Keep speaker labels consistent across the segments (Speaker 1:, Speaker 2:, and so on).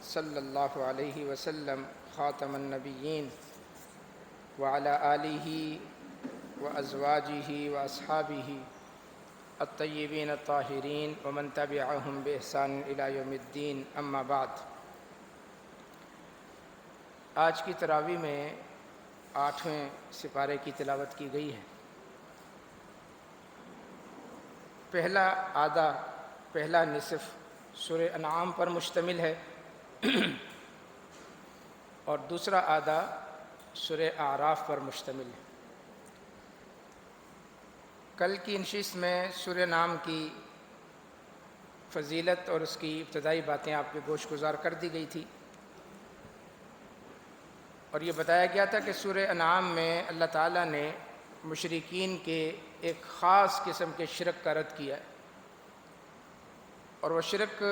Speaker 1: صلی اللہ علیہ وسلم خاتم النبیین وعلی آلہ وازواجہ واصحابہ الطیبین الطاہرین ومن تبعہم بإحسان الی یوم الدین، اما بعد۔ آج کی تراویح میں 8ویں سپارے کی تلاوت کی گئی ہے۔ پہلا آدھا، پہلا نصف سورہ انعام پر مشتمل ہے اور دوسرا آدھا سورہ اعراف پر مشتمل ہے۔ کل کی نشست میں سورہ انعام کی فضیلت اور اس کی ابتدائی باتیں آپ کے گوش گزار کر دی گئی تھی، اور یہ بتایا گیا تھا کہ سورہ انعام میں اللہ تعالیٰ نے مشرکین کے ایک خاص قسم کے شرک کا رد کیا ہے، اور وہ شرک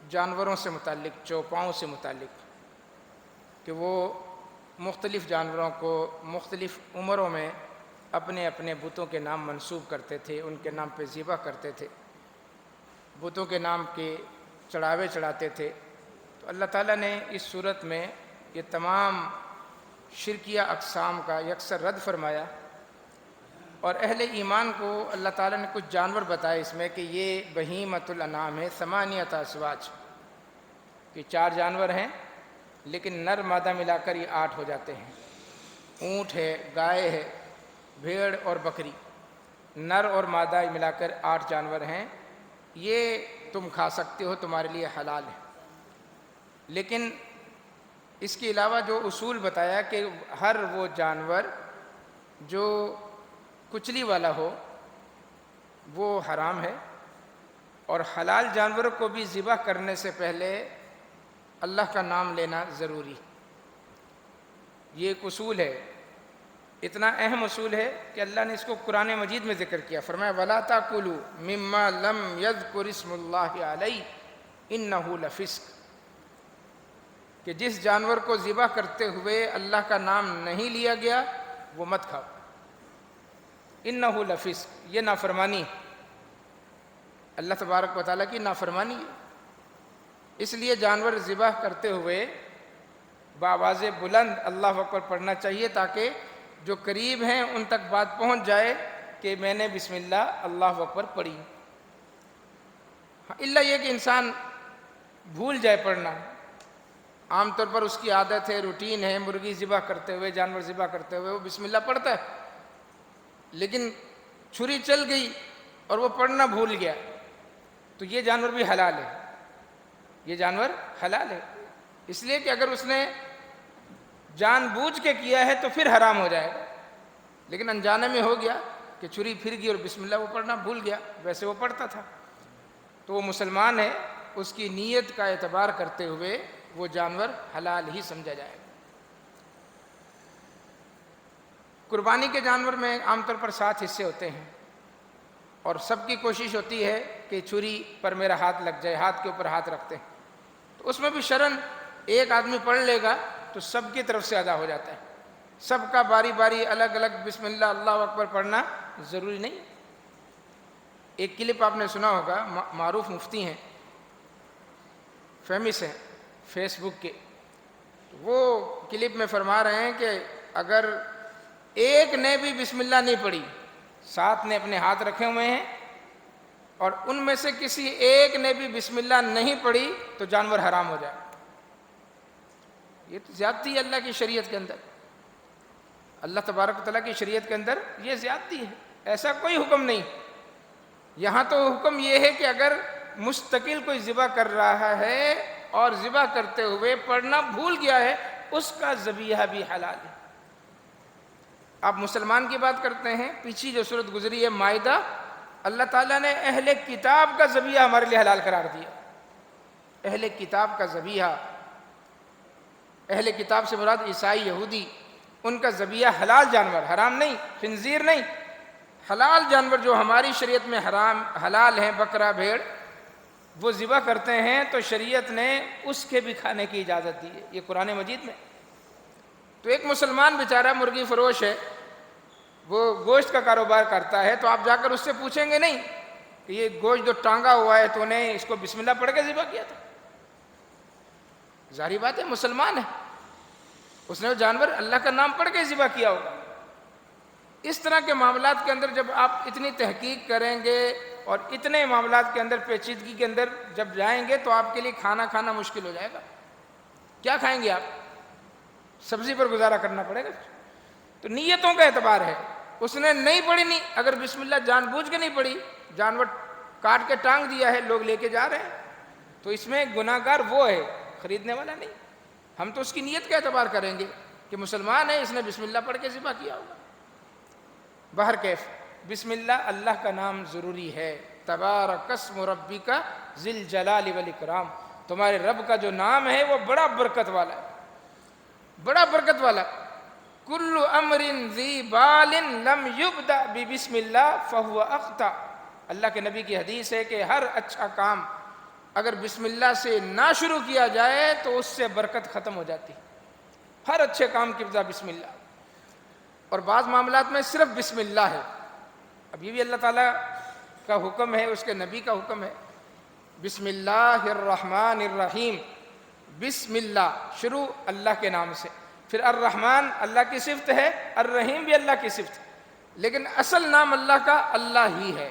Speaker 1: جانوروں سے متعلق، چوپاؤں سے متعلق، کہ وہ مختلف جانوروں کو مختلف عمروں میں اپنے اپنے بتوں کے نام منسوب کرتے تھے، ان کے نام پہ ذبح کرتے تھے، بتوں کے نام کے چڑھاوے چڑھاتے تھے۔ تو اللہ تعالیٰ نے اس صورت میں یہ تمام شرکیہ اقسام کا یکسر رد فرمایا، اور اہل ایمان کو اللہ تعالیٰ نے کچھ جانور بتائے اس میں کہ یہ بہیمۃ الانعام ہے، ثمانیۃ ازواج، کہ 4 جانور ہیں لیکن نر مادہ ملا کر یہ 8 ہو جاتے ہیں۔ اونٹ ہے، گائے ہے، بھیڑ اور بکری، نر اور مادہ ملا کر 8 جانور ہیں، یہ تم کھا سکتے ہو، تمہارے لیے حلال ہے۔ لیکن اس کے علاوہ جو اصول بتایا کہ ہر وہ جانور جو کچلی والا ہو وہ حرام ہے، اور حلال جانوروں کو بھی ذبح کرنے سے پہلے اللہ کا نام لینا ضروری۔ یہ ایک اصول ہے، اتنا اہم اصول ہے کہ اللہ نے اس کو قرآن مجید میں ذکر کیا، فرمایا وَلَا تَأْكُلُوا مِمَّا لَمْ يَذْكُرِ اسْمُ اللَّهِ عَلَيْهِ إِنَّهُ لَفِسْقٌ، کہ جس جانور کو ذبح کرتے ہوئے اللہ کا نام نہیں لیا گیا وہ مت کھاؤ۔ إِنَّهُ لَفِسْقٌ، یہ نافرمانی، اللہ تبارک و تعالیٰ کی نافرمانی ہے۔ اس لیے جانور ذبح کرتے ہوئے بآواز بلند اللہ اکبر پڑھنا چاہیے، تاکہ جو قریب ہیں ان تک بات پہنچ جائے کہ میں نے بسم اللہ اللہ اکبر پڑھی۔ الا یہ کہ انسان بھول جائے پڑھنا، عام طور پر اس کی عادت ہے، روٹین ہے، مرغی ذبح کرتے ہوئے، جانور ذبح کرتے ہوئے وہ بسم اللہ پڑھتا ہے، لیکن چھری چل گئی اور وہ پڑھنا بھول گیا، تو یہ جانور بھی حلال ہے، یہ جانور حلال ہے، اس لیے کہ اگر اس نے جان بوجھ کے کیا ہے تو پھر حرام ہو جائے گا، لیکن انجانے میں ہو گیا کہ چھری پھر گئی اور بسم اللہ وہ پڑھنا بھول گیا، ویسے وہ پڑھتا تھا، تو وہ مسلمان ہے، اس کی نیت کا اعتبار کرتے ہوئے وہ جانور حلال ہی سمجھا جائے گا۔ قربانی کے جانور میں عام طور پر 7 حصے ہوتے ہیں، اور سب کی کوشش ہوتی ہے کہ چھری پر میرا ہاتھ لگ جائے، ہاتھ کے اوپر ہاتھ رکھتے ہیں، تو اس میں بھی شرعاً ایک آدمی پڑھ لے گا تو سب کی طرف سے ادا ہو جاتا ہے، سب کا باری باری الگ الگ بسم اللہ اللہ اکبر پڑھنا ضروری نہیں۔ ایک کلپ آپ نے سنا ہوگا، معروف مفتی ہیں، فیمس ہیں فیس بک کے، وہ کلپ میں فرما رہے ہیں کہ اگر ایک نے بھی بسم اللہ نہیں پڑھی، 7 نے اپنے ہاتھ رکھے ہوئے ہیں، اور ان میں سے کسی ایک نے بھی بسم اللہ نہیں پڑھی تو جانور حرام ہو جائے۔ یہ تو زیادتی ہے اللہ کی شریعت کے اندر، اللہ تبارک و تعالیٰ کی شریعت کے اندر یہ زیادتی ہے، ایسا کوئی حکم نہیں۔ یہاں تو حکم یہ ہے کہ اگر مستقل کوئی ذبح کر رہا ہے اور ذبح کرتے ہوئے پڑھنا بھول گیا ہے، اس کا ذبیحہ بھی حلال ہے۔ آپ مسلمان کی بات کرتے ہیں، پیچھے جو صورت گزری ہے مائدہ، اللہ تعالیٰ نے اہل کتاب کا ذبیحہ ہمارے لیے حلال قرار دیا۔ اہل کتاب کا ذبیحہ، اہل کتاب سے مراد عیسائی، یہودی، ان کا ذبیحہ حلال جانور، حرام نہیں، خنزیر نہیں، حلال جانور جو ہماری شریعت میں حلال ہیں، بکرا، بھیڑ، وہ ذبح کرتے ہیں تو شریعت نے اس کے بھی کھانے کی اجازت دی ہے، یہ قرآن مجید میں۔ تو ایک مسلمان بیچارہ مرغی فروش ہے، وہ گوشت کا کاروبار کرتا ہے، تو آپ جا کر اس سے پوچھیں گے نہیں کہ یہ گوشت جو ٹانگا ہوا ہے تو نے اس کو بسم اللہ پڑھ کے ذبح کیا تھا؟ ظاہری بات ہے مسلمان ہے، اس نے وہ جانور اللہ کا نام پڑھ کے ذبح کیا ہوگا۔ اس طرح کے معاملات کے اندر جب آپ اتنی تحقیق کریں گے اور اتنے معاملات کے اندر پیچیدگی کے اندر جب جائیں گے تو آپ کے لیے کھانا کھانا مشکل ہو جائے گا۔ کیا کھائیں گے آپ؟ سبزی پر گزارا کرنا پڑے گا۔ تو نیتوں کا اعتبار ہے، اس نے نہیں پڑھی، نہیں، اگر بسم اللہ جان بوجھ کے نہیں پڑھی، جانور کاٹ کے ٹانگ دیا ہے، لوگ لے کے جا رہے ہیں، تو اس میں گناہ گار وہ ہے، خریدنے والا نہیں۔ ہم تو اس کی نیت کا اعتبار کریں گے کہ مسلمان ہے، اس نے بسم اللہ پڑھ کے ذبح کیا ہوگا۔ بہرکیف بسم اللہ، اللہ کا نام ضروری ہے۔ تبارک اسم ربک ذی الجلال والاکرام، تمہارے رب کا جو نام ہے وہ بڑا برکت والا ہے، بڑا برکت والا۔ کل امر ذی بال لم یبدأ ببسم اللہ فہو اخطأ، اللہ کے نبی کی حدیث ہے کہ ہر اچھا کام اگر بسم اللہ سے نہ شروع کیا جائے تو اس سے برکت ختم ہو جاتی، ہر اچھے کام کی ابتدا بسم اللہ۔ اور بعض معاملات میں صرف بسم اللہ ہے، اب یہ بھی اللہ تعالیٰ کا حکم ہے، اس کے نبی کا حکم ہے، بسم اللہ الرحمن الرحیم، بسم اللہ شروع اللہ کے نام سے، پھر الرحمن اللہ کی صفت ہے، الرحیم بھی اللہ کی صفت ہے، لیکن اصل نام اللہ کا اللہ ہی ہے،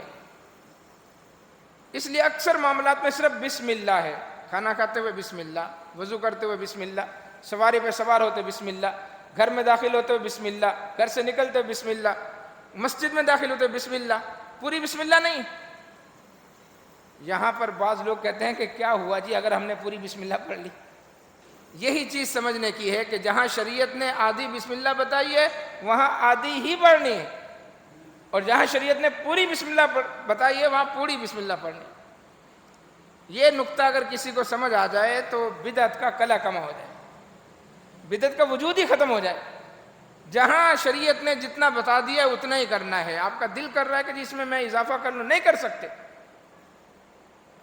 Speaker 1: اس لیے اکثر معاملات میں صرف بسم اللہ ہے۔ کھانا کھاتے ہوئے بسم اللہ، وضو کرتے ہوئے بسم اللہ، سواری پہ سوار ہوتے بسم اللہ، گھر میں داخل ہوتے ہوئے بسم اللہ، گھر سے نکلتے ہوئے بسم اللہ، مسجد میں داخل ہوتے ہوئے بسم اللہ، پوری بسم اللہ نہیں۔ یہاں پر بعض لوگ کہتے ہیں کہ کیا ہوا جی اگر ہم نے پوری بسم اللہ پڑھ لی؟ یہی چیز سمجھنے کی ہے کہ جہاں شریعت نے آدھی بسم اللہ بتائی ہے وہاں آدھی ہی پڑھنی ہے، اور جہاں شریعت نے پوری بسم اللہ بتائی ہے وہاں پوری بسم اللہ پڑھنی ہے۔ یہ نقطہ اگر کسی کو سمجھ آ جائے تو بدعت کا کلا کما ہو جائے، بدعت کا وجود ہی ختم ہو جائے۔ جہاں شریعت نے جتنا بتا دیا اتنا ہی کرنا ہے، آپ کا دل کر رہا ہے کہ جس میں میں اضافہ کر لوں، نہیں کر سکتے۔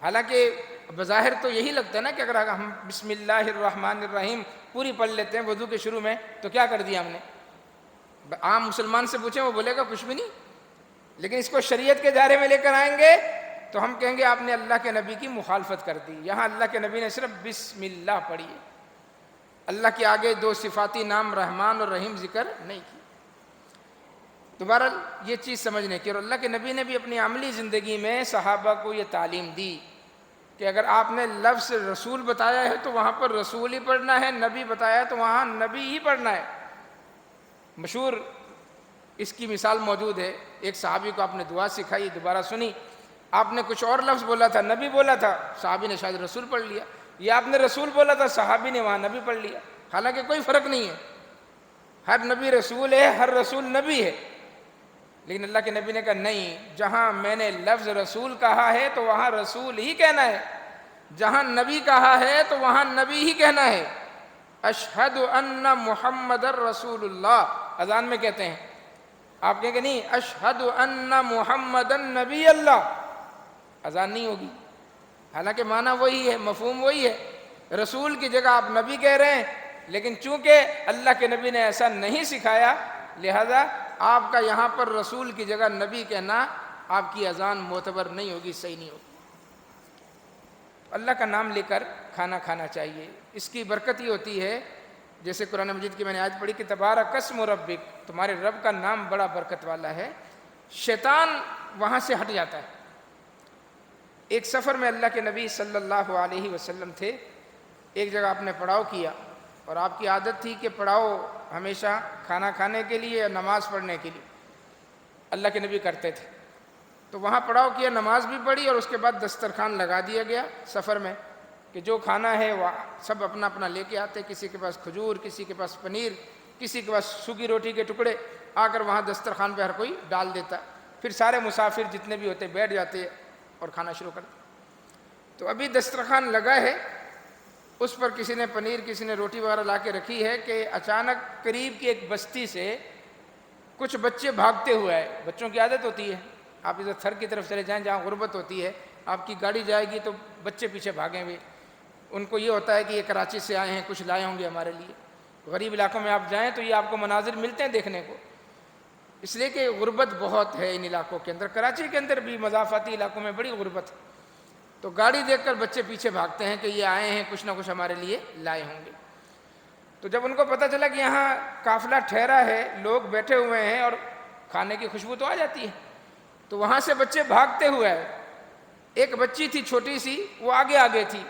Speaker 1: حالانکہ بظاہر تو یہی لگتا ہے نا کہ اگر ہم بسم اللہ الرحمن الرحیم پوری پڑھ لیتے ہیں وضو کے شروع میں تو کیا کر دیا ہم نے؟ عام مسلمان سے پوچھیں وہ بولے گا کچھ بھی نہیں، لیکن اس کو شریعت کے دائرے میں لے کر آئیں گے تو ہم کہیں گے آپ نے اللہ کے نبی کی مخالفت کر دی۔ یہاں اللہ کے نبی نے صرف بسم اللہ پڑھی ہے، اللہ کے آگے دو صفاتی نام رحمان اور رحیم ذکر نہیں کی۔ دوبارہ یہ چیز سمجھنے کی، اور اللہ کے نبی نے بھی اپنی عملی زندگی میں صحابہ کو یہ تعلیم دی کہ اگر آپ نے لفظ رسول بتایا ہے تو وہاں پر رسول ہی پڑھنا ہے، نبی بتایا ہے تو وہاں نبی ہی پڑھنا ہے۔ مشہور اس کی مثال موجود ہے، ایک صحابی کو آپ نے دعا سکھائی، دوبارہ سنی، آپ نے کچھ اور لفظ بولا تھا، نبی بولا تھا، صحابی نے شاید رسول پڑھ لیا، یا آپ نے رسول بولا تھا، صحابی نے وہاں نبی پڑھ لیا، حالانکہ کوئی فرق نہیں ہے، ہر نبی رسول ہے، ہر رسول نبی ہے۔ لیکن اللہ کے نبی نے کہا نہیں، جہاں میں نے لفظ رسول کہا ہے تو وہاں رسول ہی کہنا ہے، جہاں نبی کہا ہے تو وہاں نبی ہی کہنا ہے۔ اشہد ان محمد رسول اللہ اذان میں کہتے ہیں، آپ کہیں کہ نہیں اشہد ان محمد نبی اللہ، اذان نہیں ہوگی، حالانکہ معنی وہی ہے، مفہوم وہی ہے، رسول کی جگہ آپ نبی کہہ رہے ہیں، لیکن چونکہ اللہ کے نبی نے ایسا نہیں سکھایا لہذا آپ کا یہاں پر رسول کی جگہ نبی کہنا آپ کی اذان معتبر نہیں ہوگی، صحیح نہیں ہوگی۔ اللہ کا نام لے کر کھانا کھانا چاہیے، اس کی برکت یہ ہوتی ہے، جیسے قرآن مجید کی میں نے آیت پڑھی کہ تبارک اسم ربک، تمہارے رب کا نام بڑا برکت والا ہے، شیطان وہاں سے ہٹ جاتا ہے۔ ایک سفر میں اللہ کے نبی صلی اللہ علیہ وسلم تھے، ایک جگہ آپ نے پڑاؤ کیا، اور آپ کی عادت تھی کہ پڑاؤ ہمیشہ کھانا کھانے کے لیے یا نماز پڑھنے کے لیے اللہ کے نبی کرتے تھے، تو وہاں پڑاؤ کیا، نماز بھی پڑھی، اور اس کے بعد دسترخوان لگا دیا گیا سفر میں کہ جو کھانا ہے وہ سب اپنا اپنا لے کے آتے، کسی کے پاس کھجور، کسی کے پاس پنیر، کسی کے پاس سوکھی روٹی کے ٹکڑے، آ کر وہاں دسترخوان پہ ہر کوئی ڈال دیتا، پھر سارے مسافر جتنے بھی ہوتے بیٹھ جاتے اور کھانا شروع کرتے۔ تو ابھی دسترخوان لگا ہے، اس پر کسی نے پنیر، کسی نے روٹی وغیرہ لا کے رکھی ہے کہ اچانک قریب کی ایک بستی سے کچھ بچے بھاگتے ہوئے آئے۔ بچوں کی عادت ہوتی ہے، آپ ادھر تھر کی طرف چلے جائیں جہاں غربت ہوتی ہے، آپ کی گاڑی جائے گی تو بچے پیچھے بھاگیں ہوئے، ان کو یہ ہوتا ہے کہ یہ کراچی سے آئے ہیں، کچھ لائے ہوں گے ہمارے لیے۔ غریب علاقوں میں آپ جائیں تو یہ آپ کو مناظر ملتے ہیں دیکھنے کو، اس لیے کہ غربت بہت ہے ان علاقوں کے اندر، کراچی کے اندر بھی مضافاتی علاقوں میں بڑی غربت ہے۔ تو گاڑی دیکھ کر بچے پیچھے بھاگتے ہیں کہ یہ آئے ہیں کچھ نہ کچھ ہمارے لیے لائے ہوں گے۔ تو جب ان کو پتہ چلا کہ یہاں قافلہ ٹھہرا ہے، لوگ بیٹھے ہوئے ہیں اور کھانے کی خوشبو تو آ جاتی ہے، تو وہاں سے بچے بھاگتے ہوئے آئے۔ ایک بچی تھی چھوٹی سی، وہ آگے آگے تھی،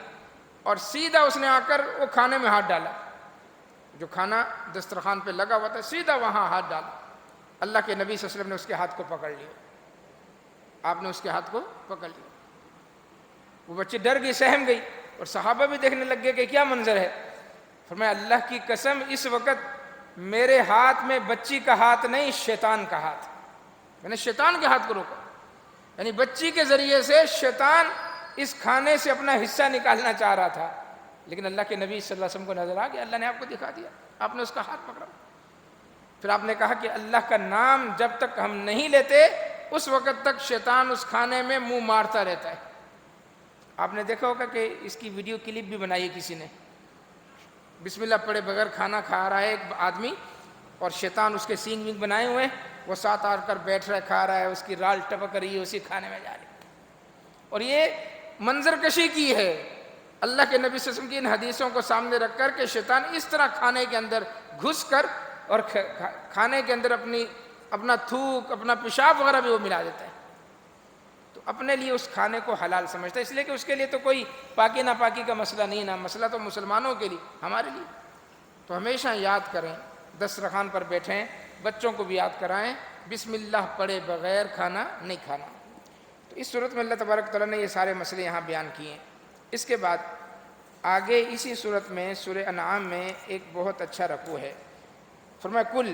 Speaker 1: اور سیدھا اس نے آ کر وہ کھانے میں ہاتھ ڈالا، جو کھانا دسترخوان پہ لگا ہوا تھا سیدھا وہاں ہاتھ ڈالا۔ اللہ کے نبی صلی اللہ علیہ وسلم نے اس کے ہاتھ کو پکڑ لیا، آپ نے اس کے ہاتھ کو پکڑ لیا۔ وہ بچی ڈر گئی، سہم گئی، اور صحابہ بھی دیکھنے لگ گئے کہ کیا منظر ہے۔ فرمایا اللہ کی قسم اس وقت میرے ہاتھ میں بچی کا ہاتھ نہیں، شیطان کا ہاتھ، میں نے شیطان کے ہاتھ کو روکا، یعنی بچی کے ذریعے سے شیطان اس کھانے سے اپنا حصہ نکالنا چاہ رہا تھا، لیکن اللہ کے نبی صلی اللہ علیہ وسلم کو نظر آ گیا، اللہ نے آپ کو دکھا دیا، آپ نے اس کا ہاتھ پکڑا۔ پھر آپ نے کہا کہ اللہ کا نام جب تک ہم نہیں لیتے اس وقت تک شیطان اس کھانے میں منہ مارتا رہتا ہے۔ آپ نے دیکھا ہوگا کہ اس کی ویڈیو کلپ بھی بنائی ہے کسی نے، بسم اللہ پڑھے بغیر کھانا کھا رہا ہے ایک آدمی، اور شیطان اس کے سینگ وینگ بنائے ہوئے ہیں، وہ ساتھ آ کر بیٹھ رہا ہے، کھا رہا ہے، اس کی رال ٹپک رہی ہے، اسی کھانے میں جا رہی ہے۔ اور یہ منظر کشی کی ہے اللہ کے نبی صلی اللہ علیہ وسلم کی ان حدیثوں کو سامنے رکھ کر کہ شیطان اس طرح کھانے کے اندر گھس کر اور کھانے کے اندر اپنا تھوک، اپنا پیشاب وغیرہ بھی وہ ملا دیتا ہے، تو اپنے لیے اس کھانے کو حلال سمجھتا ہے، اس لیے کہ اس کے لیے تو کوئی پاکی ناپاکی کا مسئلہ نہیں نا، مسئلہ تو مسلمانوں کے لیے، ہمارے لیے۔ تو ہمیشہ یاد کریں، دسترخوان پر بیٹھیں، بچوں کو بھی یاد کرائیں، بسم اللہ پڑھے بغیر کھانا نہیں کھانا۔ تو اس صورت میں اللہ تبارک تعالیٰ نے یہ سارے مسئلے یہاں بیان کیے ہیں۔ اس کے بعد آگے اسی صورت میں سورہ انعام میں ایک بہت اچھا رکوع ہے، فرمایا کل،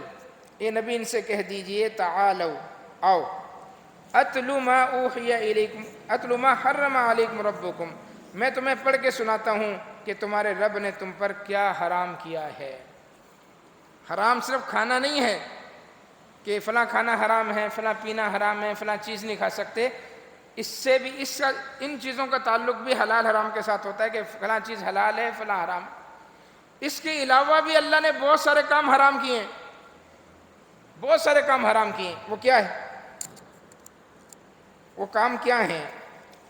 Speaker 1: اے نبی ان سے کہہ دیجئے، تعالوا، آؤ، اتلو ما اوحی الیکم، اتلو ما حرم علیکم ربکم، میں تمہیں پڑھ کے سناتا ہوں کہ تمہارے رب نے تم پر کیا حرام کیا ہے۔ حرام صرف کھانا نہیں ہے کہ فلاں کھانا حرام ہے، فلاں پینا حرام ہے، فلاں چیز نہیں کھا سکتے، اس سے بھی ان چیزوں کا تعلق بھی حلال حرام کے ساتھ ہوتا ہے کہ فلاں چیز حلال ہے، فلاں حرام۔ اس کے علاوہ بھی اللہ نے بہت سارے کام حرام کیے ہیں، بہت سارے کام حرام کیے ہیں، وہ کیا ہے؟ وہ کام کیا ہیں؟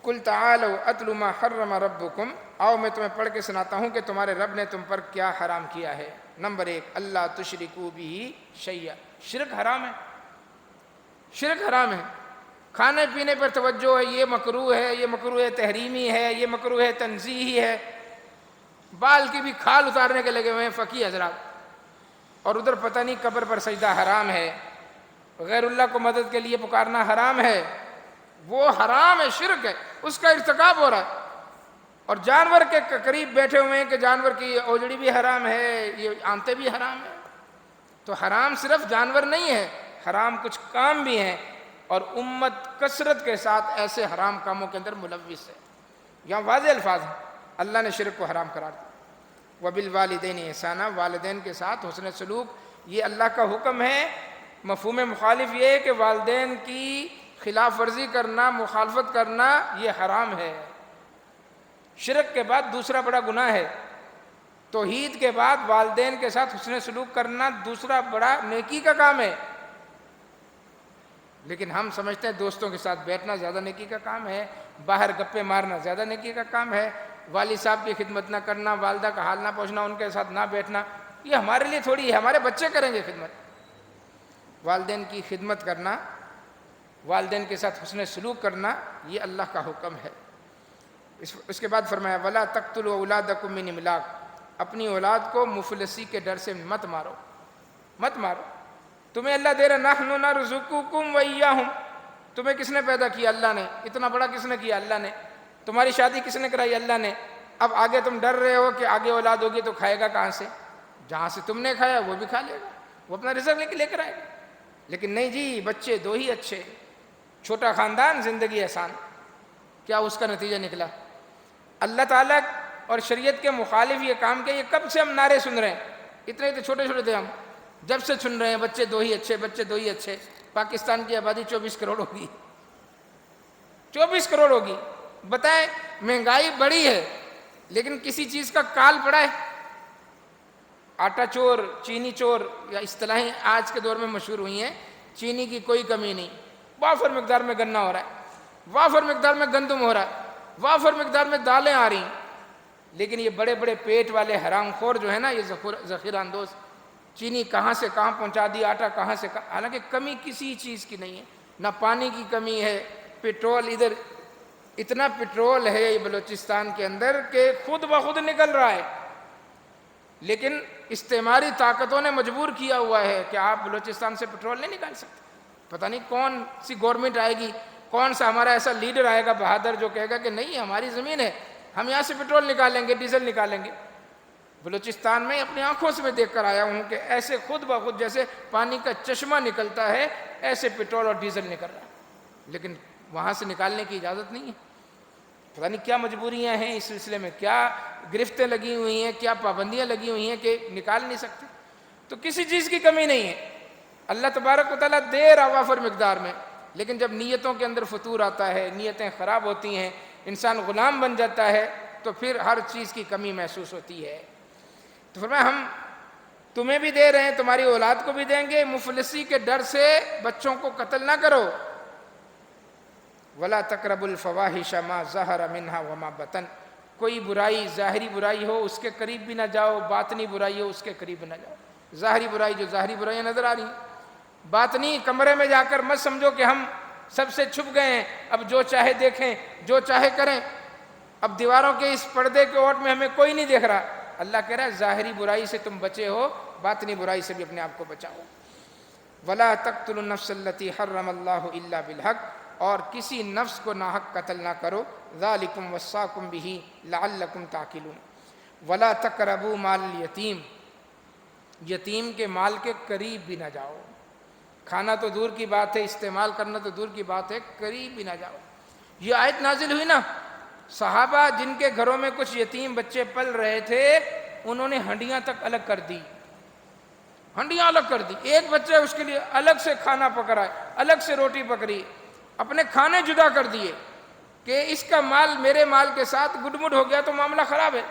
Speaker 1: قل تعالوا اتل ما حرم ربکم، آؤ میں تمہیں پڑھ کے سناتا ہوں کہ تمہارے رب نے تم پر کیا حرام کیا ہے۔ نمبر 1، اللہ تشرکوا بہ شیئا، شرک حرام ہے، شرک حرام ہے۔ کھانے پینے پر توجہ ہے، یہ مکروہ ہے، یہ مکروہ تحریمی ہے، یہ مکروہ تنزیہی ہے، بال کی بھی کھال اتارنے کے لگے ہوئے ہیں فقیہ حضرات، اور ادھر پتہ نہیں قبر پر سجدہ حرام ہے، غیر اللہ کو مدد کے لیے پکارنا حرام ہے، وہ حرام ہے، شرک ہے، اس کا ارتکاب ہو رہا ہے۔ اور جانور کے قریب بیٹھے ہوئے ہیں کہ جانور کی اوجڑی بھی حرام ہے، یہ آنتے بھی حرام ہیں۔ تو حرام صرف جانور نہیں ہے، حرام کچھ کام بھی ہیں، اور امت کثرت کے ساتھ ایسے حرام کاموں کے اندر ملوث ہے۔ یہاں واضح الفاظ ہیں، اللہ نے شرک کو حرام قرار دیا۔ وبالوالدین احسانا، والدین کے ساتھ حسن سلوک، یہ اللہ کا حکم ہے۔ مفہوم مخالف یہ ہے کہ والدین کی خلاف ورزی کرنا، مخالفت کرنا یہ حرام ہے۔ شرک کے بعد دوسرا بڑا گناہ ہے، توحید کے بعد والدین کے ساتھ حسن سلوک کرنا دوسرا بڑا نیکی کا کام ہے، لیکن ہم سمجھتے ہیں دوستوں کے ساتھ بیٹھنا زیادہ نیکی کا کام ہے، باہر گپے مارنا زیادہ نیکی کا کام ہے، والد صاحب کی خدمت نہ کرنا، والدہ کا حال نہ پوچھنا، ان کے ساتھ نہ بیٹھنا، یہ ہمارے لیے تھوڑی ہے، ہمارے بچے کریں گے خدمت۔ والدین کی خدمت کرنا، والدین کے ساتھ حسن سلوک کرنا، یہ اللہ کا حکم ہے۔ اس کے بعد فرمایا وَلَا تَقْتُلُوا أَوْلَادَكُم مِّنْ إِمْلَاقٍ، اپنی اولاد کو مفلسی کے ڈر سے مت مارو، مت مارو۔ تمہیں اللہ دے رہا نَحْنُ نَرْزُقُكُمْ وَإِيَّاهُمْ، تمہیں کس نے پیدا کیا؟ اللہ نے۔ اتنا بڑا کس نے کیا؟ اللہ نے۔ تمہاری شادی کس نے کرائی؟ اللہ نے۔ اب آگے تم ڈر رہے ہو کہ آگے اولاد ہوگی تو کھائے گا کہاں سے؟ جہاں سے تم نے کھایا وہ بھی کھا لے گا، وہ اپنا رزق لے کر آئے گا۔ لیکن نہیں جی، بچے دو ہی اچھے، چھوٹا خاندان، زندگی آسان۔ کیا اس کا نتیجہ نکلا؟ اللہ تعالیٰ اور شریعت کے مخالف یہ کام کیا؟ یہ کب سے ہم نعرے سن رہے ہیں، اتنے تو چھوٹے چھوٹے تھے ہم، جب سے سن رہے ہیں بچے دو ہی اچھے، بچے دو ہی اچھے۔ پاکستان کی آبادی 24 کروڑ ہوگی، 24 کروڑ ہوگی۔ بتائیں، مہنگائی بڑی ہے لیکن کسی چیز کا کال پڑا ہے؟ آٹا چور، چینی چور، یا اصطلاحیں آج کے دور میں مشہور ہوئی ہیں، چینی کی کوئی کمی نہیں، وافر مقدار میں گنا ہو رہا ہے، وافر مقدار میں گندم ہو رہا ہے، وافر مقدار میں دالیں آ رہی ہیں، لیکن یہ بڑے بڑے پیٹ والے حرام خور جو ہے نا، یہ ذخیرہ اندوز، چینی کہاں سے کہاں پہنچا دی، آٹا کہاں سے کہاں، حالانکہ کمی کسی چیز کی نہیں ہے، نہ پانی کی کمی ہے، پیٹرول ادھر اتنا پیٹرول ہے یہ بلوچستان کے اندر کہ خود بخود نکل رہا ہے، لیکن استعماری طاقتوں نے مجبور کیا ہوا ہے کہ آپ بلوچستان سے پیٹرول نہیں نکال سکتے۔ پتہ نہیں کون سی گورنمنٹ آئے گی، کون سا ہمارا ایسا لیڈر آئے گا بہادر جو کہے گا کہ نہیں ہماری زمین ہے، ہم یہاں سے پیٹرول نکالیں گے، ڈیزل نکالیں گے۔ بلوچستان میں اپنی آنکھوں سے میں دیکھ کر آیا ہوں کہ ایسے خود بخود جیسے پانی کا چشمہ نکلتا ہے ایسے پیٹرول اور ڈیزل نکل رہا ہے، لیکن وہاں سے نکالنے کی اجازت نہیں ہے۔ پتہ نہیں کیا مجبوریاں ہیں اس سلسلے میں، کیا گرفتیں لگی ہوئی ہیں، کیا پابندیاں لگی ہوئی ہیں کہ نکال نہیں سکتے۔ تو کسی چیز کی کمی نہیں ہے، اللہ تبارک و تعالیٰ دے رہا وافر مقدار میں، لیکن جب نیتوں کے اندر فتور آتا ہے، نیتیں خراب ہوتی ہیں، انسان غلام بن جاتا ہے، تو پھر ہر چیز کی کمی محسوس ہوتی ہے۔ تو فرمایا ہم تمہیں بھی دے رہے ہیں، تمہاری اولاد کو بھی دیں گے، مفلسی کے ڈر سے بچوں کو قتل نہ کرو۔ وَلَا تَقْرَبُوا الْفَوَاحِشَ مَا ظَهَرَ مِنْهَا وَمَا بَطَنَ، کوئی برائی ظاہری برائی ہو اس کے قریب بھی نہ جاؤ، باطنی برائی ہو اس کے قریب بھی نہ جاؤ۔ ظاہری برائی جو ظاہری برائیاں نظر آ رہی ہیں، باطنی کمرے میں جا کر مت سمجھو کہ ہم سب سے چھپ گئے ہیں، اب جو چاہے دیکھیں جو چاہے کریں، اب دیواروں کے اس پردے کے اوٹ میں ہمیں کوئی نہیں دیکھ رہا۔ اللہ کہہ رہا ہے ظاہری برائی سے تم بچے ہو، باطنی برائی سے بھی اپنے آپ کو بچاؤ۔ وَلَا تَقْتُلُوا النَّفْسَ الَّتِي حَرَّمَ اللَّهُ إِلَّا بِالْحَقِّ، اور کسی نفس کو ناحق قتل نہ کرو۔ ذَلِكُمْ وَصَّاكُمْ بِهِ لَعَلَّكُمْ تَعْقِلُونَ۔ وَلَا تَقْرَبُوا مَالَ الْيَتِيمِ، یتیم کے مال کے قریب بھی نہ جاؤ۔ کھانا تو دور کی بات ہے، استعمال کرنا تو دور کی بات ہے، قریب بھی نہ جاؤ۔ یہ آیت نازل ہوئی نا، صحابہ جن کے گھروں میں کچھ یتیم بچے پل رہے تھے انہوں نے ہنڈیاں تک الگ کر دی، ہنڈیاں الگ کر دی، ایک بچے اس کے لیے الگ سے کھانا پکڑائے، الگ سے روٹی پکڑی، اپنے کھانے جدا کر دیے کہ اس کا مال میرے مال کے ساتھ گڈ مڈ ہو گیا تو معاملہ خراب ہے،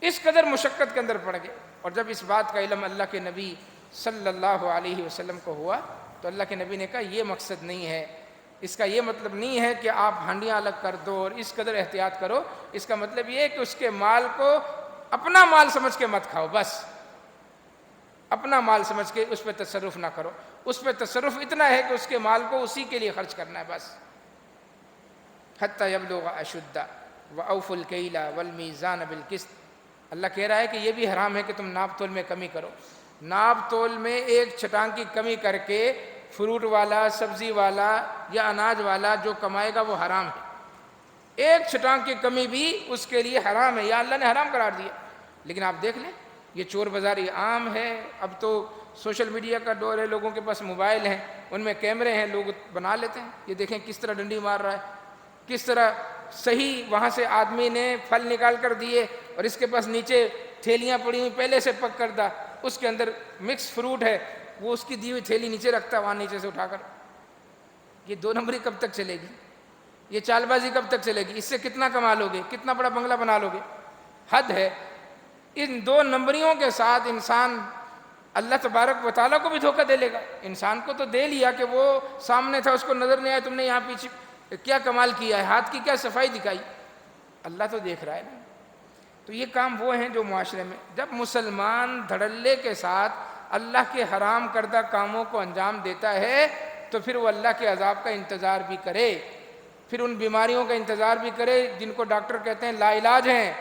Speaker 1: اس قدر مشقت کے اندر پڑ گئے۔ اور جب اس بات کا علم اللہ کے نبی صلی اللہ علیہ وسلم کو ہوا تو اللہ کے نبی نے کہا یہ مقصد نہیں ہے، اس کا یہ مطلب نہیں ہے کہ آپ ہانڈیاں الگ کر دو اور اس قدر احتیاط کرو، اس کا مطلب یہ ہے کہ اس کے مال کو اپنا مال سمجھ کے مت کھاؤ، بس اپنا مال سمجھ کے اس پہ تصرف نہ کرو، اس پہ تصرف اتنا ہے کہ اس کے مال کو اسی کے لیے خرچ کرنا ہے بس۔ حتی یبلغ اشدہ وأوفوا الکیل والمیزان بالقسط، اللہ کہہ رہا ہے کہ یہ بھی حرام ہے کہ تم ناپ تول میں کمی کرو۔ ناپ تول میں ایک چھٹانگ کی کمی کر کے فروٹ والا، سبزی والا یا اناج والا جو کمائے گا وہ حرام ہے، ایک چھٹانگ کی کمی بھی اس کے لیے حرام ہے، یا اللہ نے حرام قرار دیا۔ لیکن آپ دیکھ لیں یہ چور بازاری عام ہے، اب تو سوشل میڈیا کا دور ہے، لوگوں کے پاس موبائل ہیں، ان میں کیمرے ہیں، لوگ بنا لیتے ہیں۔ یہ دیکھیں کس طرح ڈنڈی مار رہا ہے، کس طرح صحیح وہاں سے آدمی نے پھل نکال کر دیے اور اس کے پاس نیچے تھیلیاں پڑی ہوئی پہلے سے پک کردہ، اس کے اندر مکس فروٹ ہے، وہ اس کی دی ہوئی تھیلی نیچے رکھتا ہے وہاں نیچے سے اٹھا کر۔ یہ دو نمبری کب تک چلے گی؟ یہ چال بازی کب تک چلے گی؟ اس سے کتنا کما لو گے، کتنا بڑا بنگلہ بنا لو گے؟ حد ہے۔ ان دو نمبریوں کے ساتھ انسان اللہ تبارک و تعالیٰ کو بھی دھوکہ دے لے گا۔ انسان کو تو دے لیا کہ وہ سامنے تھا، اس کو نظر نہیں آیا، تم نے یہاں پیچھے کیا کمال کیا ہے، ہاتھ کی کیا صفائی دکھائی، اللہ تو دیکھ رہا ہے نا۔ تو یہ کام وہ ہیں جو معاشرے میں، جب مسلمان دھڑلے کے ساتھ اللہ کے حرام کردہ کاموں کو انجام دیتا ہے تو پھر وہ اللہ کے عذاب کا انتظار بھی کرے، پھر ان بیماریوں کا انتظار بھی کرے جن کو ڈاکٹر کہتے ہیں لا علاج ہیں،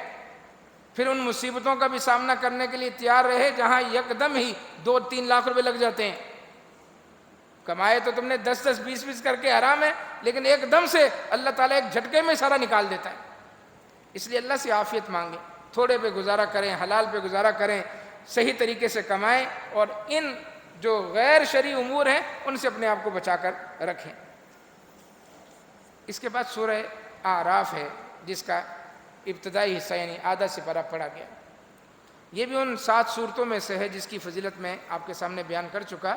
Speaker 1: پھر ان مصیبتوں کا بھی سامنا کرنے کے لیے تیار رہے جہاں یکدم ہی 2-3 لاکھ روپے لگ جاتے ہیں۔ کمائے تو تم نے 10-10 20-20 کر کے حرام ہے، لیکن ایک دم سے اللہ تعالیٰ ایک جھٹکے میں سارا نکال دیتا ہے۔ اس لیے اللہ سے عافیت مانگیں، تھوڑے پہ گزارا کریں، حلال پہ گزارا کریں، صحیح طریقے سے کمائیں، اور ان جو غیر شرعی امور ہیں ان سے اپنے آپ کو بچا کر رکھیں۔ اس کے بعد سورہ اعراف ہے جس کا ابتدائی حصہ یعنی آدھا سپارہ پڑھا گیا۔ یہ بھی ان 7 صورتوں میں سے ہے جس کی فضیلت میں آپ کے سامنے بیان کر چکا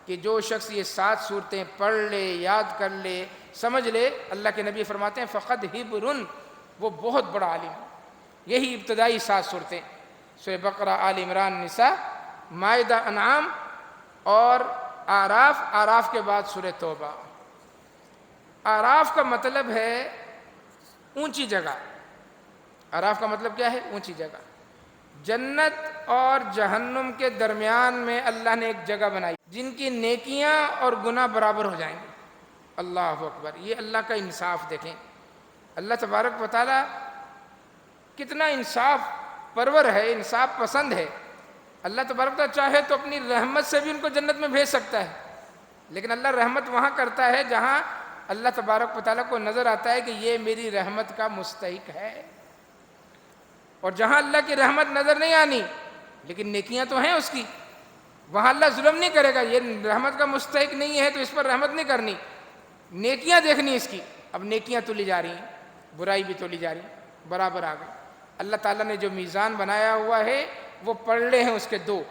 Speaker 1: کہ جو شخص یہ 7 صورتیں پڑھ لے، یاد کر لے، سمجھ لے، اللہ کے نبی فرماتے ہیں فقد حبرن، وہ بہت بڑا عالم ہے۔ یہی ابتدائی 7 صورتیں سورہ بقرہ، آل عمران، نساء، مائدہ، انعام اور اعراف، اعراف کے بعد سورہ توبہ۔ اعراف کا مطلب ہے اونچی جگہ. اعراف کا مطلب کیا ہے؟ اونچی جگہ. جنت اور جہنم کے درمیان میں اللہ نے ایک جگہ بنائی جن کی نیکیاں اور گناہ برابر ہو جائیں گے. اللہ اکبر. یہ اللہ کا انصاف دیکھیں. اللہ تبارک و تعالیٰ کتنا انصاف پرور ہے، انصاف پسند ہے. اللہ تبارک و تعالیٰ چاہے تو اپنی رحمت سے بھی ان کو جنت میں بھیج سکتا ہے، لیکن اللہ رحمت وہاں کرتا ہے جہاں اللہ تبارک و تعالیٰ کو نظر آتا ہے کہ یہ میری رحمت کا مستحق ہے. اور جہاں اللہ کی رحمت نظر نہیں آنی لیکن نیکیاں تو ہیں اس کی، وہاں اللہ ظلم نہیں کرے گا. یہ رحمت کا مستحق نہیں ہے تو اس پر رحمت نہیں کرنی، نیکیاں دیکھنی اس کی. اب نیکیاں تولی جا رہی ہیں، برائی بھی تولی جا رہی ہیں، برابر آ گئی. اللہ تعالیٰ نے جو میزان بنایا ہوا ہے وہ پلڑے ہیں اس کے دو،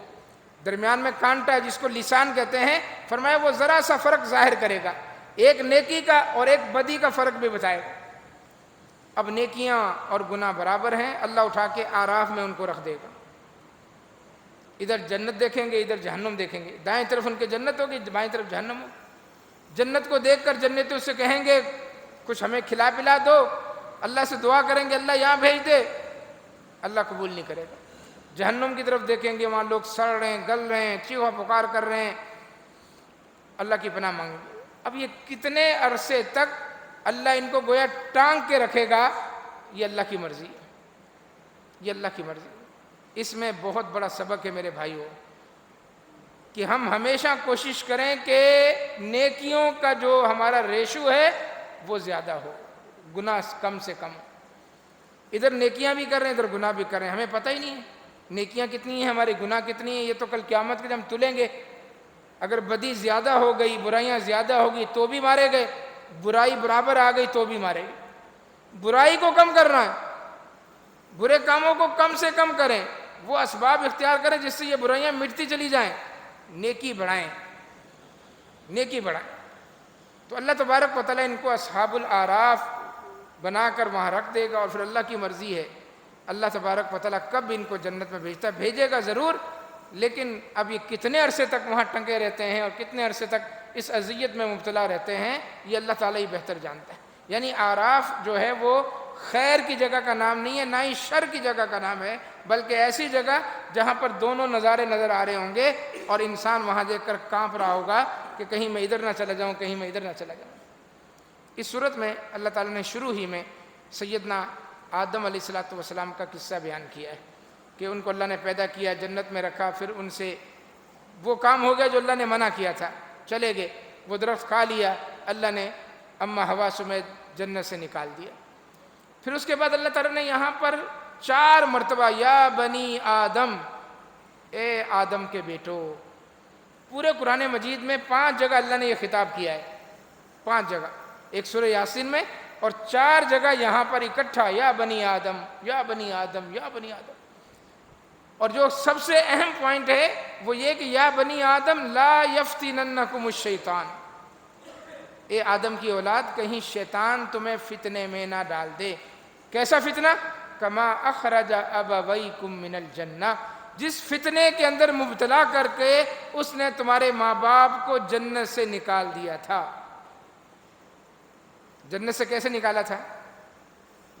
Speaker 1: درمیان میں کانٹا ہے جس کو لسان کہتے ہیں. فرمایا وہ ذرا سا فرق ظاہر کرے گا، ایک نیکی کا اور ایک بدی کا فرق بھی بتائے گا. اب نیکیاں اور گناہ برابر ہیں، اللہ اٹھا کے اعراف میں ان کو رکھ دے گا. ادھر جنت دیکھیں گے، ادھر جہنم دیکھیں گے. دائیں طرف ان کے جنت ہوگی، بائیں طرف جہنم ہوگی. جنت کو دیکھ کر جنتی اس سے کہیں گے کچھ ہمیں کھلا پلا دو. اللہ سے دعا کریں گے اللہ یہاں بھیج دے، اللہ قبول نہیں کرے گا. جہنم کی طرف دیکھیں گے، وہاں لوگ سڑ رہے ہیں، گل رہے ہیں، چیخا پکار کر رہے ہیں، اللہ کی پناہ مانگیں گے. اب یہ کتنے عرصے تک اللہ ان کو گویا ٹانگ کے رکھے گا؟ یہ اللہ کی مرضی ہے، یہ اللہ کی مرضی ہے. اس میں بہت بڑا سبق ہے میرے بھائیوں کہ ہم ہمیشہ کوشش کریں کہ نیکیوں کا جو ہمارا ریشو ہے وہ زیادہ ہو، گناہ کم سے کم. ادھر نیکیاں بھی کر رہے ہیں، ادھر گناہ بھی کر رہے ہیں، ہمیں پتہ ہی نہیں ہے نیکیاں کتنی ہیں، ہماری گناہ کتنی ہیں. یہ تو کل قیامت کے دن ہم تلیں گے. اگر بدی زیادہ ہو گئی، برائیاں زیادہ ہو گئی تو بھی مارے گئے، برائی برابر آ گئی تو بھی مارے گئے. برائی کو کم کرنا ہے، برے کاموں کو کم سے کم کریں، وہ اسباب اختیار کریں جس سے یہ برائیاں مٹتی چلی جائیں. نیکی بڑھائیں، نیکی بڑھائیں. تو اللہ تبارک و تعالیٰ ان کو اصحاب الاعراف بنا کر وہاں رکھ دے گا. اور پھر اللہ کی مرضی ہے اللہ تبارک و تعالیٰ کب ان کو جنت میں بھیجتا ہے، بھیجے گا ضرور، لیکن اب یہ کتنے عرصے تک وہاں ٹنگے رہتے ہیں اور کتنے عرصے تک اس اذیت میں مبتلا رہتے ہیں یہ اللہ تعالیٰ ہی بہتر جانتا ہے. یعنی اعراف جو ہے وہ خیر کی جگہ کا نام نہیں ہے، نہ ہی شر کی جگہ کا نام ہے، بلکہ ایسی جگہ جہاں پر دونوں نظارے نظر آ رہے ہوں گے اور انسان وہاں دیکھ کر کانپ رہا ہوگا کہ کہیں میں ادھر نہ چلا جاؤں، کہیں میں ادھر نہ چلا جاؤں. اس صورت میں اللہ تعالیٰ نے شروع ہی میں سیدنا آدم علیہ السلام کا قصہ بیان کیا ہے کہ ان کو اللہ نے پیدا کیا، جنت میں رکھا، پھر ان سے وہ کام ہو گیا جو اللہ نے منع کیا تھا، چلے گئے، وہ درخت کھا لیا، اللہ نے اما ہوا سمیت جنت سے نکال دیا. پھر اس کے بعد اللہ تعالیٰ نے یہاں پر 4 مرتبہ یا بنی آدم، اے آدم کے بیٹو. پورے قرآن مجید میں 5 جگہ اللہ نے یہ خطاب کیا ہے، 5 جگہ، ایک سورہ یاسین میں اور 4 جگہ یہاں پر اکٹھا یا بنی آدم، یا بنی آدم، یا بنی آدم. اور جو سب سے اہم پوائنٹ ہے وہ یہ کہ یا بنی آدم لا یفتننکم الشیطان، اے آدم کی اولاد کہیں شیطان تمہیں فتنے میں نہ ڈال دے. کیسا فتنہ؟ کما اخرج ابویکم من الجنہ، جس فتنے کے اندر مبتلا کر کے اس نے تمہارے ماں باپ کو جنت سے نکال دیا تھا. جنت سے کیسے نکالا تھا؟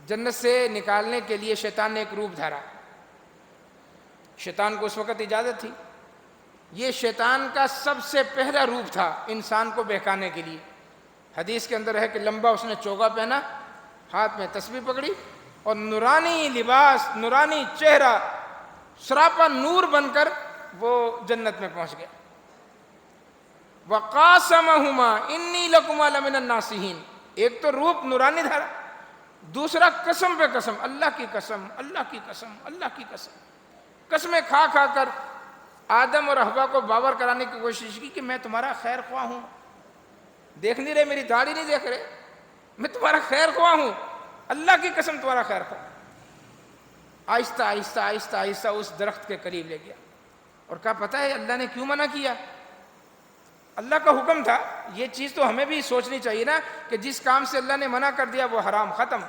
Speaker 1: جنت سے نکالنے کے لیے شیطان نے ایک روپ دھارا. شیطان کو اس وقت اجازت تھی، یہ شیطان کا سب سے پہلا روپ تھا انسان کو بہکانے کے لیے. حدیث کے اندر ہے کہ لمبا اس نے چوگا پہنا، ہاتھ میں تسبیح پکڑی اور نورانی لباس، نورانی چہرہ، سراپا نور بن کر وہ جنت میں پہنچ گیا. وَقَاسَمَهُمَا إِنِّي لَكُمَا لَمِنَ النَّاصِحِينَ. ایک تو روپ نورانی دھارا، دوسرا قسم پہ قسم، اللہ کی قسم، اللہ کی قسم، اللہ کی قسم، قسمیں کھا کھا کر آدم اور حوا کو باور کرانے کی کوشش کی کہ میں تمہارا خیر خواہ ہوں. دیکھ نہیں رہے، میری داڑھی نہیں دیکھ رہے، میں تمہارا خیر خواہ ہوں، اللہ کی قسم تمہارا خیر خواہ. آہستہ آہستہ آہستہ آہستہ اس درخت کے قریب لے گیا اور کہا پتہ ہے اللہ نے کیوں منع کیا؟ اللہ کا حکم تھا. یہ چیز تو ہمیں بھی سوچنی چاہیے نا کہ جس کام سے اللہ نے منع کر دیا وہ حرام، ختم.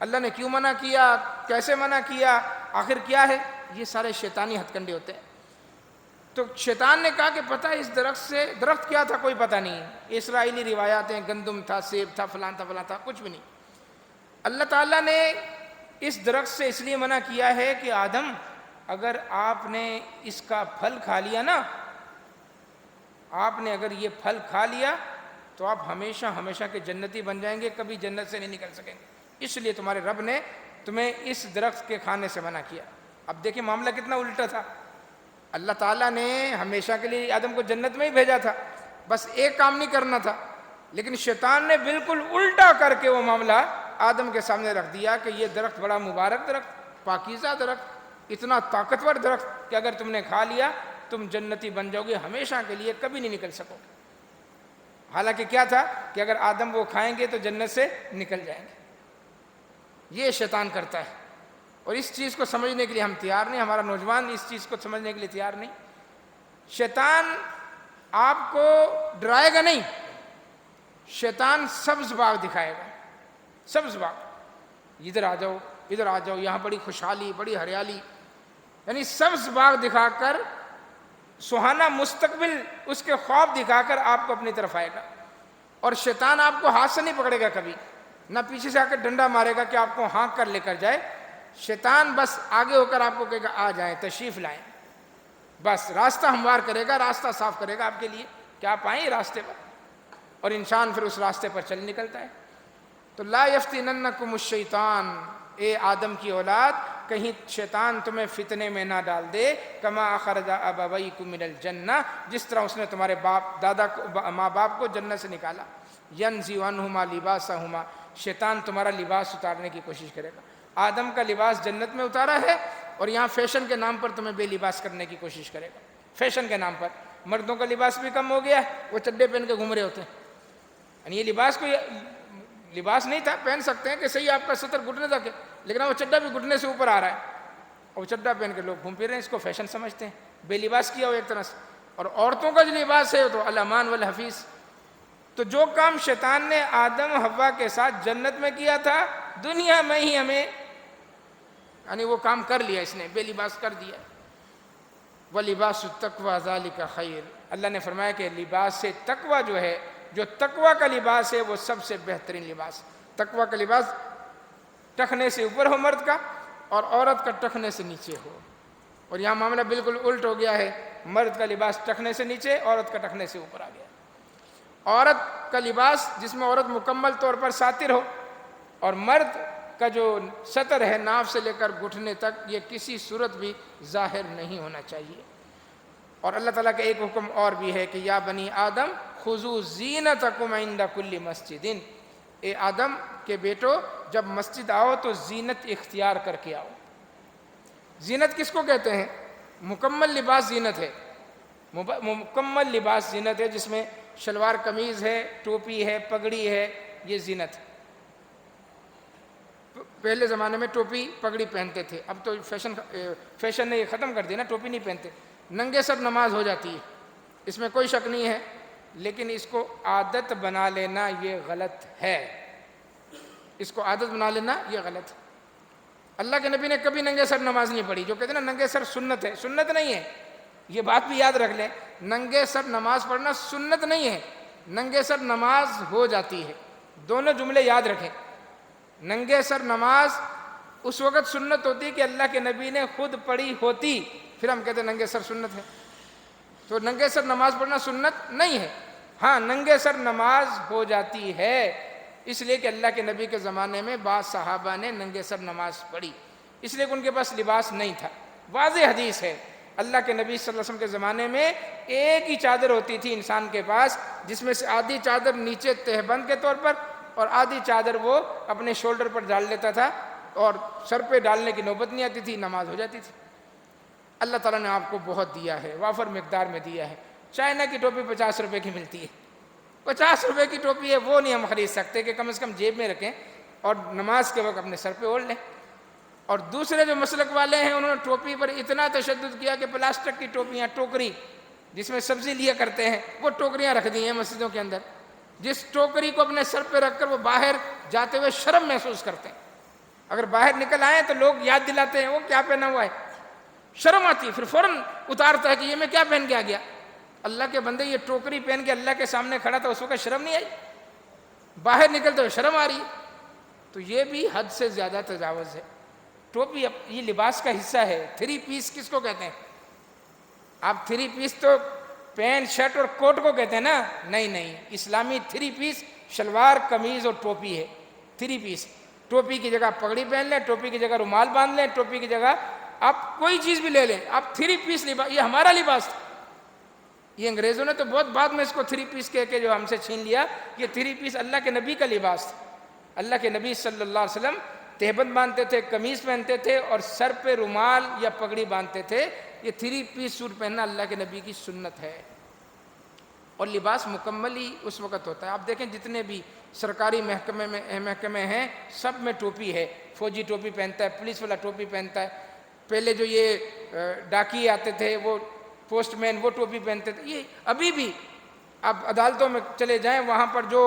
Speaker 1: اللہ نے کیوں منع کیا، کیسے منع کیا، آخر کیا ہے؟ یہ سارے شیطانی ہتھ کنڈے ہوتے ہیں. تو شیطان نے کہا کہ پتہ اس درخت سے، درخت کیا تھا کوئی پتہ نہیں، اسرائیلی روایات ہیں، گندم تھا، سیب تھا، فلاں تھا، فلاں تھا، کچھ بھی نہیں. اللہ تعالیٰ نے اس درخت سے اس لیے منع کیا ہے کہ آدم اگر آپ نے اس کا پھل کھا لیا نا، آپ نے اگر یہ پھل کھا لیا تو آپ ہمیشہ ہمیشہ کے جنتی بن جائیں گے، کبھی جنت سے نہیں نکل سکیں گے، اس لیے تمہارے رب نے تمہیں اس درخت کے کھانے سے منع کیا۔ اب دیکھیں معاملہ کتنا الٹا تھا، اللہ تعالیٰ نے ہمیشہ کے لیے آدم کو جنت میں ہی بھیجا تھا، بس ایک کام نہیں کرنا تھا، لیکن شیطان نے بالکل الٹا کر کے وہ معاملہ آدم کے سامنے رکھ دیا کہ یہ درخت بڑا مبارک درخت، پاکیزہ درخت، اتنا طاقتور درخت کہ اگر تم نے کھا لیا تم جنتی بن جاؤ گے، ہمیشہ کے لیے کبھی نہیں نکل سکو گے۔ حالانکہ کیا تھا کہ اگر آدم وہ کھائیں گے تو جنت سے نکل جائیں گے۔ یہ شیطان کرتا ہے، اور اس چیز کو سمجھنے کے لیے ہم تیار نہیں، ہمارا نوجوان اس چیز کو سمجھنے کے لیے تیار نہیں۔ شیطان آپ کو ڈرائے گا نہیں، شیطان سبز باغ دکھائے گا، سبز باغ، ادھر آ جاؤ ادھر آ جاؤ، یہاں بڑی خوشحالی بڑی ہریالی، یعنی سبز باغ دکھا کر، سہانا مستقبل اس کے خواب دکھا کر آپ کو اپنی طرف آئے گا۔ اور شیطان آپ کو ہاتھ سے نہیں پکڑے گا کبھی، نہ پیچھے سے آ کے ڈنڈا مارے گا کہ آپ کو ہانک کر لے کر جائے۔ شیطان بس آگے ہو کر آپ کو کہے گا آ جائیں، تشریف لائیں، بس راستہ ہموار کرے گا، راستہ صاف کرے گا آپ کے لیے کہ آپ آئیں راستے پر، اور انسان پھر اس راستے پر چل نکلتا ہے۔ تو لا یفتننکم الشیطان، اے آدم کی اولاد، کہیں شیطان تمہیں فتنے میں نہ ڈال دے، کما اخرج ابویکم من الجنہ، جس طرح اس نے تمہارے ماں باپ کو جنت سے نکالا، ینزع عنہما لباسہما، شیطان تمہارا لباس اتارنے کی کوشش کرے گا۔ آدم کا لباس جنت میں اتارا ہے، اور یہاں فیشن کے نام پر تمہیں بے لباس کرنے کی کوشش کرے گا۔ فیشن کے نام پر مردوں کا لباس بھی کم ہو گیا ہے، وہ چڈے پہن کے گھوم رہے ہوتے ہیں، یعنی یہ لباس کوئی لباس نہیں تھا، پہن سکتے ہیں کہ صحیح آپ کا سطر گھٹنے تک ہے، لیکن وہ چڈا بھی گھٹنے سے اوپر آ رہا ہے، اور وہ چڈا پہن کے لوگ گھوم پھر رہے ہیں، اس کو فیشن سمجھتے ہیں، بے لباس کیا ہو ایک طرح سے۔ اور عورتوں کا جو لباس ہے تو الامان والحفیظ۔ تو جو کام شیطان نے آدم حوا کے ساتھ جنت میں کیا تھا، دنیا میں ہی ہمیں، یعنی وہ کام کر لیا اس نے، بے لباس کر دیا۔ وَلِبَاسُ التَّقْوَىٰ ذَلِكَ خَيْرٌ، اللہ نے فرمایا کہ لباس تقویٰ جو ہے، جو تقویٰ کا لباس ہے وہ سب سے بہترین لباس۔ تقویٰ کا لباس ٹخنے سے اوپر ہو مرد کا، اور عورت کا ٹخنے سے نیچے ہو، اور یہاں معاملہ بالکل الٹ ہو گیا ہے، مرد کا لباس ٹخنے سے نیچے، عورت کا ٹخنے سے اوپر آ گیا۔ عورت کا لباس جس میں عورت مکمل طور پر ساتر ہو، اور مرد کا جو سطر ہے ناف سے لے کر گھٹنے تک، یہ کسی صورت بھی ظاہر نہیں ہونا چاہیے۔ اور اللہ تعالیٰ کا ایک حکم اور بھی ہے کہ یا بنی آدم خذوا زینتکم عند کل مسجد، اے آدم کے بیٹو جب مسجد آؤ تو زینت اختیار کر کے آؤ۔ زینت کس کو کہتے ہیں؟ مکمل لباس زینت ہے، مکمل لباس زینت ہے، جس میں شلوار قمیض ہے، ٹوپی ہے، پگڑی ہے، یہ زینت ہے۔ پہلے زمانے میں ٹوپی پگڑی پہنتے تھے، اب تو فیشن نے یہ ختم کر دیا نا، ٹوپی نہیں پہنتے، ننگے سر نماز ہو جاتی ہے، اس میں کوئی شک نہیں ہے، لیکن اس کو عادت بنا لینا یہ غلط ہے، اس کو عادت بنا لینا یہ غلط ہے۔ اللہ کے نبی نے کبھی ننگے سر نماز نہیں پڑھی۔ جو کہتے ہیں نا ننگے سر سنت ہے، سنت نہیں ہے، یہ بات بھی یاد رکھ لیں، ننگے سر نماز پڑھنا سنت نہیں ہے، ننگے سر نماز ہو جاتی ہے، دونوں جملے یاد رکھیں۔ ننگے سر نماز اس وقت سنت ہوتی کہ اللہ کے نبی نے خود پڑھی ہوتی، پھر ہم کہتے ہیں ننگے سر سنت ہے، تو ننگے سر نماز پڑھنا سنت نہیں ہے۔ ہاں ننگے سر نماز ہو جاتی ہے، اس لیے کہ اللہ کے نبی کے زمانے میں بعض صحابہ نے ننگے سر نماز پڑھی، اس لیے کہ ان کے پاس لباس نہیں تھا۔ واضح حدیث ہے، اللہ کے نبی صلی اللہ علیہ وسلم کے زمانے میں ایک ہی چادر ہوتی تھی انسان کے پاس، جس میں سے آدھی چادر نیچے تہبند کے طور پر اور آدھی چادر وہ اپنے شولڈر پر ڈال لیتا تھا، اور سر پہ ڈالنے کی نوبت نہیں آتی تھی، نماز ہو جاتی تھی۔ اللہ تعالیٰ نے آپ کو بہت دیا ہے، وافر مقدار میں دیا ہے۔ چائنا کی ٹوپی 50 روپے کی ملتی ہے، 50 روپے کی ٹوپی ہے، وہ نہیں ہم خرید سکتے کہ کم از کم جیب میں رکھیں اور نماز کے وقت اپنے سر پہ اوڑھ لیں۔ اور دوسرے جو مسلک والے ہیں انہوں نے ٹوپی پر اتنا تشدد کیا کہ پلاسٹک کی ٹوپیاں، ٹوکری جس میں سبزی لیا کرتے ہیں، وہ ٹوکریاں رکھ دی ہیں مسجدوں کے اندر، جس ٹوکری کو اپنے سر پہ رکھ کر وہ باہر جاتے ہوئے شرم محسوس کرتے ہیں۔ اگر باہر نکل آئیں تو لوگ یاد دلاتے ہیں وہ کیا پہنا ہوا ہے، شرم آتی ہے، پھر فوراً اتارتا ہے کہ یہ میں کیا پہن کے آ گیا۔ اللہ کے بندے یہ ٹوکری پہن کے اللہ کے سامنے کھڑا تھا، اس وقت شرم نہیں آئی؟ باہر نکلتے ہوئے شرم آ رہی ہے۔ تو یہ بھی حد سے زیادہ تجاوز ہے۔ ٹوپی یہ لباس کا حصہ ہے۔ 3 پیس کس کو کہتے ہیں؟ آپ 3 پیس تو پینٹ شرٹ اور کوٹ کو کہتے ہیں نا، نہیں، اسلامی 3 پیس شلوار قمیض اور ٹوپی ہے۔ 3 پیس، ٹوپی کی جگہ پگڑی پہن لیں، ٹوپی کی جگہ رومال باندھ لیں، ٹوپی کی جگہ آپ کوئی چیز بھی لے لیں، آپ 3 پیس لباس، یہ ہمارا لباس تھا۔ یہ انگریزوں نے تو بہت بعد میں اس کو 3 پیس کہہ کے جو ہم سے چھین لیا۔ یہ 3 پیس اللہ کے نبی کا لباس تھا۔ اللہ کے نبی صلی اللہ علیہ وسلم تہبند باندھتے تھے، قمیض پہنتے تھے اور سر پہ رومال یا پگڑی باندھتے تھے۔ یہ 3 پیس سوٹ پہننا اللہ کے نبی کی سنت ہے، اور لباس مکمل ہی اس وقت ہوتا ہے۔ آپ دیکھیں جتنے بھی سرکاری محکمے ہیں سب میں ٹوپی ہے۔ فوجی ٹوپی پہنتا ہے، پولیس والا ٹوپی پہنتا ہے، پہلے جو یہ ڈاکیے آتے تھے وہ پوسٹ مین وہ ٹوپی پہنتے تھے۔ یہ ابھی بھی آپ عدالتوں میں چلے جائیں، وہاں پر جو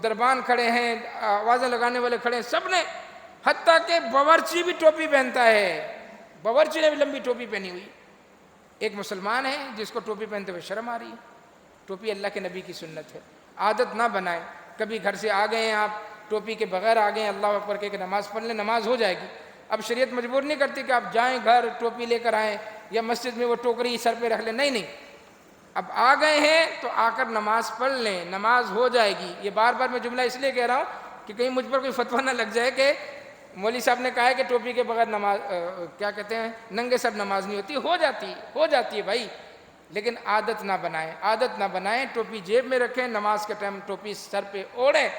Speaker 1: دربان کھڑے ہیں، آوازیں لگانے والے کھڑے ہیں، سب نے، حتیٰ کہ باورچی بھی ٹوپی پہنتا ہے، باورچی نے بھی لمبی ٹوپی پہنی ہوئی۔ ایک مسلمان ہے جس کو ٹوپی پہنتے ہوئے شرم آ رہی ہے۔ ٹوپی اللہ کے نبی کی سنت ہے، عادت نہ بنائیں۔ کبھی گھر سے آ گئے ہیں آپ ٹوپی کے بغیر آ گئے ہیں، اللہ اکبر کہ نماز پڑھ لیں، نماز ہو جائے گی۔ اب شریعت مجبور نہیں کرتی کہ آپ جائیں گھر ٹوپی لے کر آئیں یا مسجد میں وہ ٹوکری سر پہ رکھ لیں، نہیں، اب آ گئے ہیں تو آ کر نماز پڑھ لیں، نماز ہو جائے گی۔ یہ بار بار میں جملہ اس لیے کہہ رہا ہوں کہ کہیں مجھ پر کوئی فتویٰ نہ لگ جائے کہ مولوی صاحب نے کہا ہے کہ ٹوپی کے بغیر نماز، کیا کہتے ہیں، ننگے سر نماز نہیں ہوتی۔ ہو جاتی ہے بھائی، لیکن عادت نہ بنائیں۔ ٹوپی جیب میں رکھیں، نماز کے ٹائم ٹوپی سر پہ اوڑھیں۔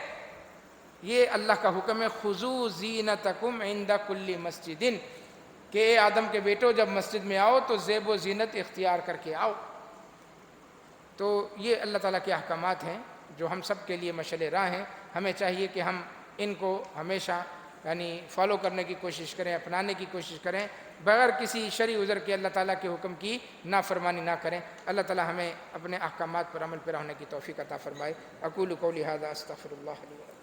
Speaker 1: یہ اللہ کا حکم ہے، خذوا زینتکم عند کل مسجد، کہ اے آدم کے بیٹو جب مسجد میں آؤ تو زیب و زینت اختیار کر کے آؤ۔ تو یہ اللہ تعالیٰ کے احکامات ہیں جو ہم سب کے لیے مشعل راہ ہیں۔ ہمیں چاہیے کہ ہم ان کو ہمیشہ فالو کرنے کی کوشش کریں، اپنانے کی کوشش کریں، بغیر کسی شرعی عذر کے اللہ تعالیٰ کے حکم کی نافرمانی نہ کریں۔ اللہ تعالیٰ ہمیں اپنے احکامات پر عمل پیرا ہونے کی توفیق عطا فرمائے۔ اقول قولی ھذا استغفر اللہ لی ولکم۔